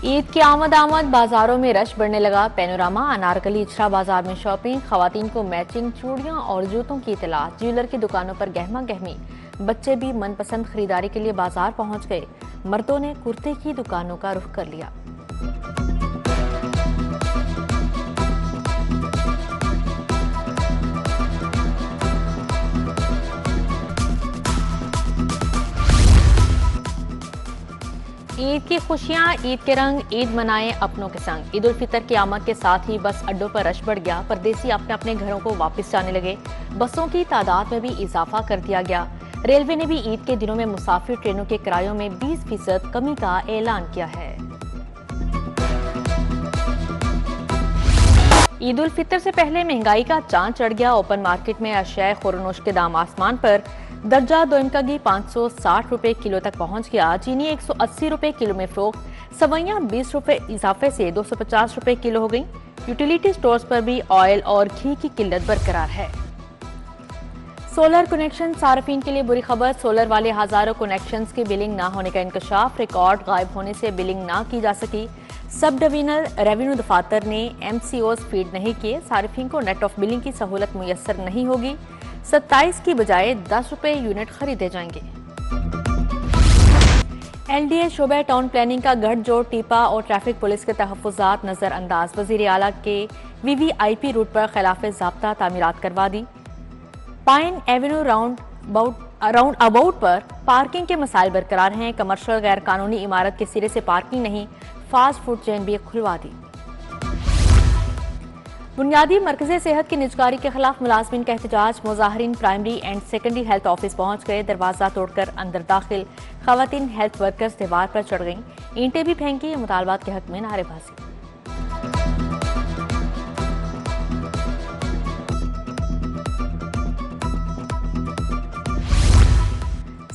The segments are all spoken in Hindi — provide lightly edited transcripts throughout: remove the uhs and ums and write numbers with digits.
ईद की आमद बाजारों में रश बढ़ने लगा। पैनोरामा, अनारकली, इचरा बाजार में शॉपिंग, खवातीन को मैचिंग चूड़ियां और जूतों की तलाश, ज्वेलर की दुकानों पर गहमा गहमी। बच्चे भी मनपसंद खरीदारी के लिए बाजार पहुंच गए। मर्दों ने कुर्ते की दुकानों का रुख कर लिया। ईद की खुशियां, ईद के रंग, ईद मनाएं अपनों के संग। ईद उल फितर की आमद के साथ ही बस अड्डों पर रश बढ़ गया। परदेसी अपने अपने घरों को वापस जाने लगे। बसों की तादाद में भी इजाफा कर दिया गया। रेलवे ने भी ईद के दिनों में मुसाफिर ट्रेनों के किरायों में 20% कमी का ऐलान किया है। ईद उल फितर से पहले महंगाई का चांद चढ़ गया। ओपन मार्केट में अशयाए खुरनोश के दाम आसमान पर। दर्जा दोइम का घी 560 रुपए किलो तक पहुंच गया। चीनी 180 रुपए किलो में फरोख्त। सवैयां 20 रुपए इजाफे से 250 रुपए किलो हो गई। यूटिलिटी स्टोर्स पर भी ऑयल और घी की किल्लत बरकरार है। सोलर कनेक्शन सार्फिन के लिए बुरी खबर। सोलर वाले हजारों कनेक्शंस की बिलिंग ना होने का इंकशाफ। रिकॉर्ड गायब होने से बिलिंग ना की जा सकी। सब डिवीजनल रेवेन्यू दफातर ने MCOs फीड नहीं किए। सार्फिन को नेट ऑफ बिलिंग की सहूलत मुयस्सर नहीं होगी। 27 की बजाय 10 रुपए यूनिट खरीदे जाएंगे। LDA शोबे टाउन प्लानिंग का गठजोड़, टीपा और ट्रैफिक पुलिस के तहफ्फुज़ात नजरअंदाज। वजीर आला के VVIP रूट पर खिलाफ ज़ाब्ता तामीरात करवा दी। पाइन एवेन्यू राउंड अबाउट पर पार्किंग के मसाइल बरकरार हैं। कमर्शियल गैर कानूनी इमारत के सिरे से पार्किंग नहीं, फास्ट फूड चेन भी खुलवा दी। बुनियादी मरकज़े सेहत की निजकारी के खिलाफ मुलाजमीन का एहतजाज। मुजाहरीन primary and secondary health office पहुंच गए। दरवाजा तोड़कर अंदर दाखिल। खवातीन हेल्थ वर्कर्स दीवार पर चढ़ गईं। ईंटें भी फेंकी। मुतालबात के हक में नारेबाजी।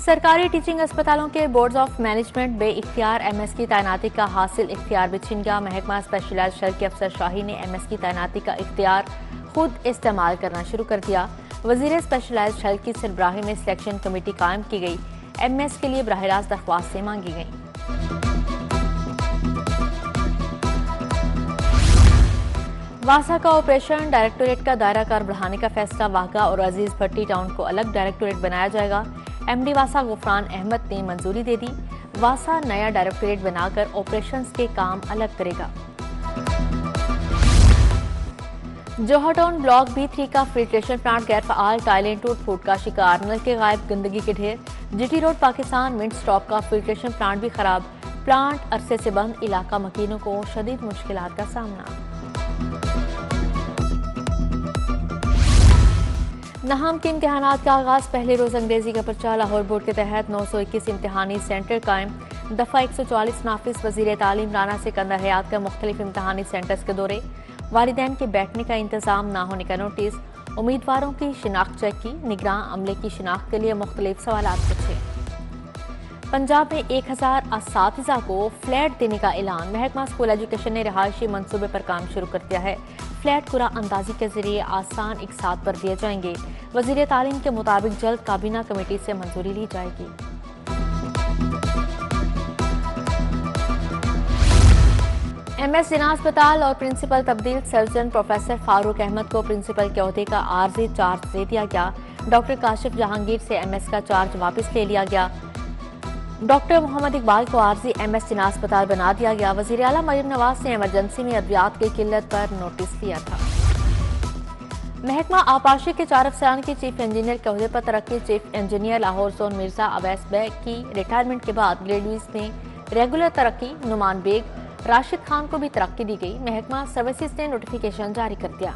सरकारी टीचिंग अस्पतालों के बोर्ड्स ऑफ मैनेजमेंट बे इख्तियार MS की तैनाती का हासिल इख्तियार भी छिन गया। महकमा स्पेशलाइज शल के अफसर शाही ने MS की तैनाती का इख्तियार खुद इस्तेमाल करना शुरू कर दिया। वजीर स्पेशलाइज शल की सरबराही में सिलेक्शन कमेटी कायम की गई। MS के लिए बराह-ए-रास्त दरख्वास्तें मांगी गईं। वासा का ऑपरेशन डायरेक्टोरेट का दायरा कार बढ़ाने का फैसला। वाघा और अजीज भट्टी टाउन को अलग डायरेक्टोरेट बनाया जाएगा। MD वासा गुफरान अहमद ने मंजूरी दे दी। वासा नया डायरेक्टोरेट बनाकर ऑपरेशंस के काम अलग करेगा। जोहर टाउन ब्लॉक B3 का फिल्ट्रेशन प्लांट गैर फआल। टाइलें टूट फूट का शिकार। नल के गायब, गंदगी के ढेर। GT road Pakistan mint stop का फिल्ट्रेशन प्लांट भी खराब। प्लांट अरसे से बंद। इलाका मकीनों को शदीद मुश्किलात का सामना। नहम के इम्तिहानात का आगाज। पहले रोज अंग्रेजी का पर्चा। लाहौर बोर्ड के तहत 921 इम्तिहानी सेंटर कायम। दफा 144 नाफिज। वजीर तालीम राना से कंदा हयात का मुख्तलिफ इम्तिहानी सेंटर्स के दौरे। वालिदैन के बैठने का इंतजाम ना होने का नोटिस। उम्मीदवारों की शिनाख्त चेक की। निगरान अमले की शिनाख्त के लिए मुख्तलिफ सवालात पूछे। पंजाब में 1000 असातिज़ा को फ्लैट देने का ऐलान। महकमा स्कूल एजुकेशन ने रिहायशी मंसूबे पर काम शुरू कर दिया है। फ्लैट कुरा अंदाजी के जरिए आसान इकसात पर दिए जाएंगे। वजीर तालीम के मुताबिक जल्द काबीना कमेटी से मंजूरी ली जाएगी। MS जिना अस्पताल और प्रिंसिपल तब्दील। सर्जन प्रोफेसर फारूक अहमद को प्रिंसिपल के ओहदे का आर्जी चार्ज दे दिया गया। डॉक्टर काशिफ जहांगीर से MS का चार्ज वापस ले लिया गया। डॉक्टर मोहम्मद इकबाल को आर्जी MS जिना अस्पताल बना दिया गया। वजीर आला मरियम नवाज ने इमरजेंसी में अद्वियात की किल्लत पर नोटिस दिया था। महकमा आपाशी के 4 अफसरान की चीफ इंजीनियर के ओहदे पर तरक्की। Chief engineer Lahore zone Mirza Awais Baig की रिटायरमेंट के बाद ग्रेडवीज में रेगुलर तरक्की। नुमान बेग, राशिद खान को भी तरक्की दी गई। महकमा सर्विसेज ने नोटिफिकेशन जारी कर दिया।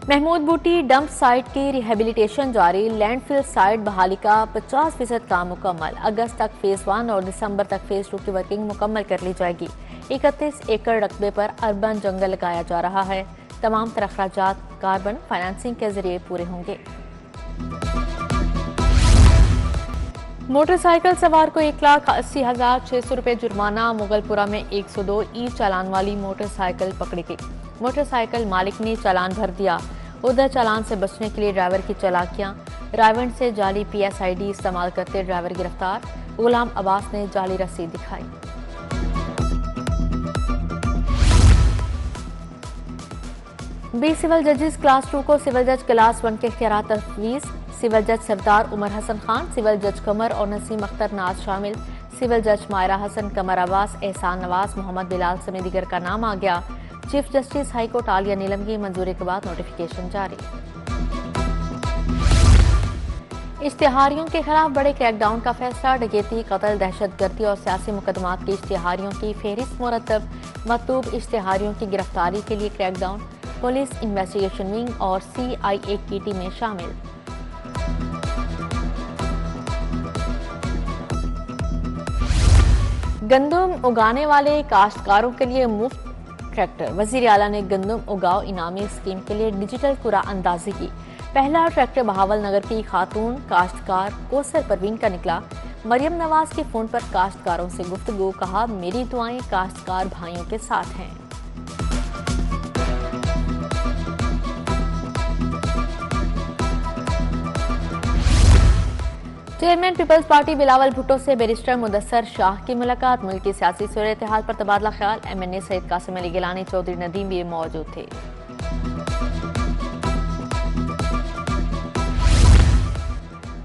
महमूद बूटी डंप साइट की रिहेबिलिटेशन जारी। लैंडफिल साइट बहाली का 50% काम मुकम्मल। अगस्त तक फेज 1 और दिसंबर तक फेज 2 की वर्किंग मुकम्मल कर ली जाएगी। 31 एकड़ रकबे पर अर्बन जंगल लगाया जा रहा है। तमाम तरह अखराजात कार्बन फाइनेंसिंग के जरिए पूरे होंगे। मोटरसाइकिल सवार को 1,80,600 रुपए जुर्माना। मुगलपुरा में 102 ई चालान वाली मोटरसाइकिल पकड़ी गई। मोटरसाइकिल मालिक ने चालान भर दिया। उधर चालान से बचने के लिए ड्राइवर की चालाकियां। रायवंड से जाली PSID इस्तेमाल करते ड्राइवर गिरफ्तार, गुलाम अब्बास ने जाली रसीद दिखाई। बी सिविल जजेस क्लास 2 को सिविल जज क्लास 1 के इख्तियारात तफवीज़, सिविल जज सरदार उमर हसन खान, सिविल जज कमर और नसीम अख्तर नाज शामिल, सिविल जज मायरा हसन, कमर अब्बास, एहसान नवाज, मोहम्मद बिलाल समेत दीगर का नाम आ गया। Chief justice high court Aliya Neelam की मंजूरी के बाद नोटिफिकेशन जारी। इश्तिहारियों के खिलाफ बड़े क्रैकडाउन का फैसला, डकैती, कत्ल, दहशतगर्दी और सियासी मुकदमात के इश्तिहारियों की फेहरिस्त मुरतब, मतलूब इश्तिहारियों की गिरफ्तारी के लिए क्रैकडाउन, पुलिस इन्वेस्टिगेशन विंग और CIA की टीमें शामिल। गंदम उगाने वाले काश्तकारों के लिए मुफ्त ट्रैक्टर, वजीर आला ने गंदम उगाओ इनामी स्कीम के लिए डिजिटल कुरा अंदाजी की। पहला ट्रैक्टर बहावल नगर की खातून काश्तकार कोसर परवीन का निकला। मरियम नवाज के फोन पर काश्तकारों से गुफ्तगू, कहा मेरी दुआएं काश्तकार भाइयों के साथ हैं। चेयरमैन पीपल्स पार्टी बिलावल भुट्टो से बैरिस्टर मुदस्सर शाह की मुलाकात, मुल्क की सियासी सूरत हाल पर तबादला ख्याल। MNA सईद कासिम अली गिलानी, चौधरी नदीम भी मौजूद थे।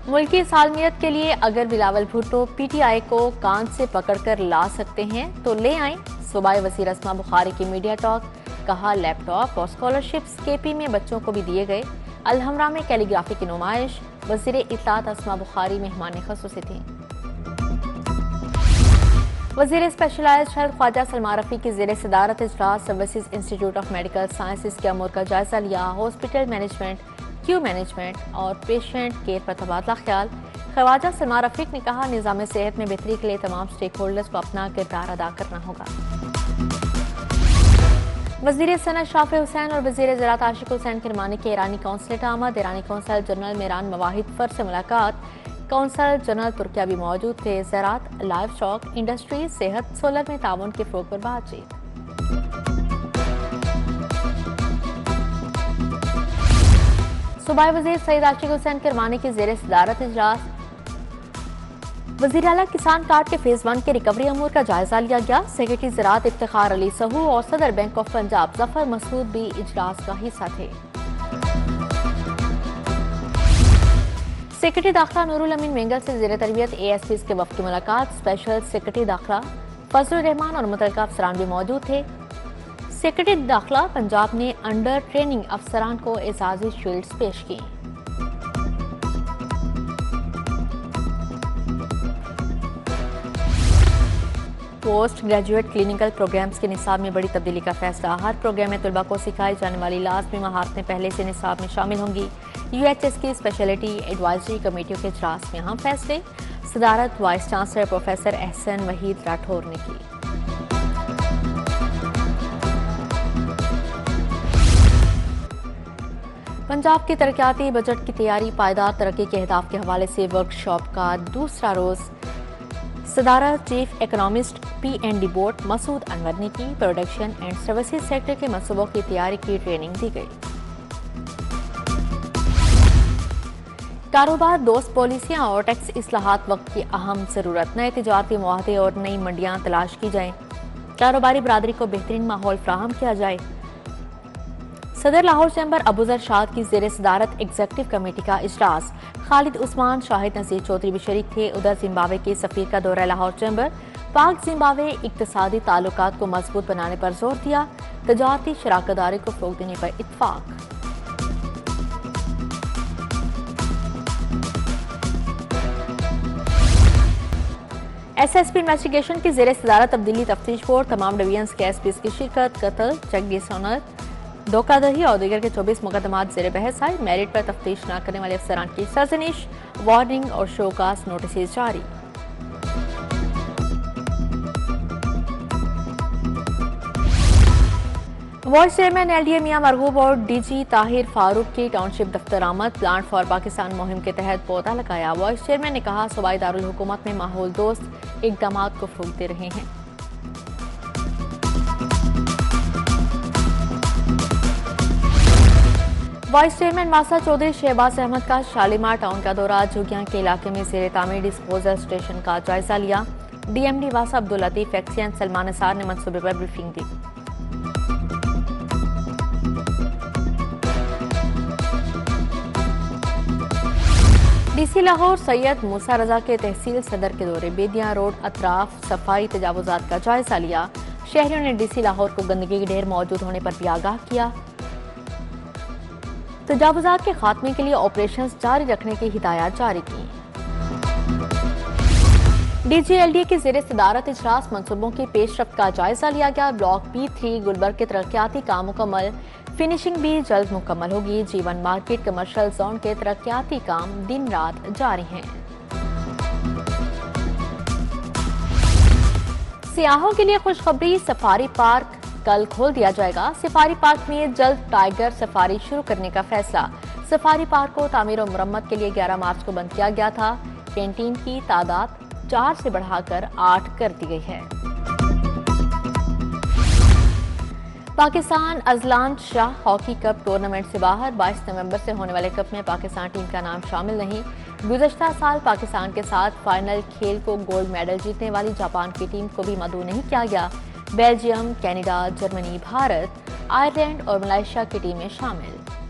मुल्क की सालमियत के लिए अगर बिलावल भुट्टो PTI को कान से पकड़कर ला सकते हैं तो ले आएं। सूबाई वज़ीर अस्मा बुखारी की मीडिया टॉक, कहा लैपटॉप और स्कॉलरशिप्स KP में बच्चों को भी दिए गए। अलहमरा में कैलीग्राफी की नुमाइश, वज़ीर इत्तलात अस्मा बुखारी मेहमान ख़ुसूसी थी। वज़ीर स्पेशलाइज्ड हेल्थ ख्वाजा सलमान रफ़ी की ज़ेर सदारत इजलास services institute of medical sciences के अमूर का जायजा लिया। हॉस्पिटल मैनेजमेंट, क्यू मैनेजमेंट और पेशेंट केयर पर तबादला ख्याल। ख्वाजा सलमान रफ़ीक ने कहा निज़ाम सेहत में बेहतरी के लिए तमाम स्टेक होल्डर्स को अपना किरदार अदा करना होगा। वज़ीर सनत शाफी हुसैन और वज़ीर ज़राअत आशिक हुसैन किरमानी के ईरानी कौंसलेट आमद, ईरानी कौंसल जनरल मेरान मवाहिद फर से मुलाकात। कौंसल जनरल तुर्किया भी मौजूद थे। ज़राअत, लाइव स्टॉक इंडस्ट्री, सेहत, सोलर में ताउन के फ़रोग़ पर बातचीत। सूबाई वज़ीर सईद आशिक हुसैन किरमानी की ज़ेर सदारत इजलास, वज़ीर आला किसान कार्ड के फेज़ 1 के रिकवरी अमूर का जायजा लिया गया। सेक्रेटरी ज़राअत इफ्तिखार अली सहू और सदर बैंक ऑफ पंजाब जफर मसूद भी इजलास का हिस्सा थे। सेक्रेटरी दाखिला नूरुल अमीन वेंगल से ज़ेर तरबियत ASPs के वफ़द की मुलाकात। स्पेशल सेक्रेटरी दाखिला फजलुर रहमान और मुतल्लिका अफसरान भी मौजूद थे। सेक्रेटरी दाखिला पंजाब ने अंडर ट्रेनिंग अफसरान को एजाज़ी शील्ड्स पेश की। पोस्ट ग्रेजुएट क्लिनिकल प्रोग्राम्स के निसाब में बड़ी तब्दीली का फैसला। हर प्रोग्राम में तलबा को सिखाई जाने वाली लाजमी महारतें पहले से निसाब में शामिल होंगी। UHS की स्पेशलिटी एडवाइजरी कमेटियों के इजलास में अहम फैसले। सदारत vice chancellor professor Ehsan Waheed Rathore ने की। पंजाब की तरक्याती बजट की तैयारी, पायदार तरक्की के अहदाफ के हवाले से वर्कशॉप का दूसरा रोज सदारत chief economist P&D board Masood Anwar ने की। प्रोडक्शन एंड सर्विसेज सेक्टर के मनसूबों की तैयारी की ट्रेनिंग दी गई। कारोबार दोस्त पॉलिसियां और टैक्स इस्लाहात वक्त की अहम जरूरत। नए तिजारती मुआहदे और नई मंडियां तलाश की जाएं। कारोबारी बरादरी को बेहतरीन माहौल फ्राहम किया जाए। सदर लाहौर चैम्बर अबूजर शाद की ज़ेर सदारत एग्जीक्यूटिव कमेटी का इजलास। खालिद उस्मान, शाहिद नज़ीर चौधरी भी शरीक थे। उधर जिम्बाब्वे के सफीर का दौरा लाहौर चैम्बर। पाक जिम्बाब्वे इक्तिसादी ताल्लुकात को मजबूत बनाने पर जोर दिया। तजारती शराकतदारी को फ़रोग़ देने पर इत्तफाक। SSP इन्वेस्टिगेशन की ज़ेर सदारत तब्दीली तफ्तीश बोर्ड। तमाम डिवीजन्स के SPs की शिरकत। कत्ल, चेक डिसऑनर, धोखाधड़ी और दीगर के 24 मुकदमात ज़ेर बहस आए। मेरिट पर तफ्तीश न करने वाले अफसरान की सरजनिश, वार्निंग और शोकास नोटिस जारी। वाइस चेयरमैन LDA मियां मरगूब और DG ताहिर फारूक की टाउनशिप दफ्तर आमद। प्लांट फॉर पाकिस्तान मुहिम के तहत पौधा लगाया। वाइस चेयरमैन ने कहा सूबाई दारुल हुकूमत में माहौल दोस्त इक़दामात को फ़रोग़ दे रहे हैं। वाइस चेयरमैन मासा चौधरी शहबाज अहमद का शालीमार टाउन का दौरा, झुग्गियां के इलाके में जेर तामीर डिस्पोजल स्टेशन का जायजा लिया। डीएमडी वासा अब्दुल लतीफ एक्सियन सलमान निसार ने मंसूबे पर ब्रीफिंग दी। डीसी लाहौर सैयद मूसा रजा के तहसील सदर के दौरे, बेदियां रोड अतराफ सफाई तजावुजात का जायजा लिया। शहरियों ने डीसी लाहौर को गंदगी के ढेर मौजूद होने पर भी आगाह किया। तजावुजात के खात्मे के लिए ऑपरेशन जारी रखने की हिदायत जारी की। डीजीएलडी के जेर सदारत इजलास मंसूबों की पेशरफ्त का जायजा लिया गया। ब्लॉक B3 गुलबर्ग के तरक्याती काम मुकम्मल, फिनिशिंग भी जल्द मुकम्मल होगी। जीवन मार्केट कमर्शियल जोन के तरक्याती काम दिन रात जारी हैं। सियाहों के लिए खुशखबरी, सफारी पार्क कल खोल दिया जाएगा। सफारी पार्क में जल्द टाइगर सफारी शुरू करने का फैसला। सफारी पार्क को तामीर और मुरम्मत के लिए 11 मार्च को बंद किया गया था। कैंटीन की तादाद 4 से बढ़ाकर 8 कर दी गई है। Pakistan Azlan Shah hockey cup tournament से बाहर। 22 नवंबर से होने वाले कप में पाकिस्तान टीम का नाम शामिल नहीं। गुज़श्ता साल पाकिस्तान के साथ फाइनल खेल को गोल्ड मेडल जीतने वाली जापान की टीम को भी मदऊ नहीं किया गया। Belgium, Canada, Germany, Bharat, Ireland और मलेशिया की टीमें शामिल।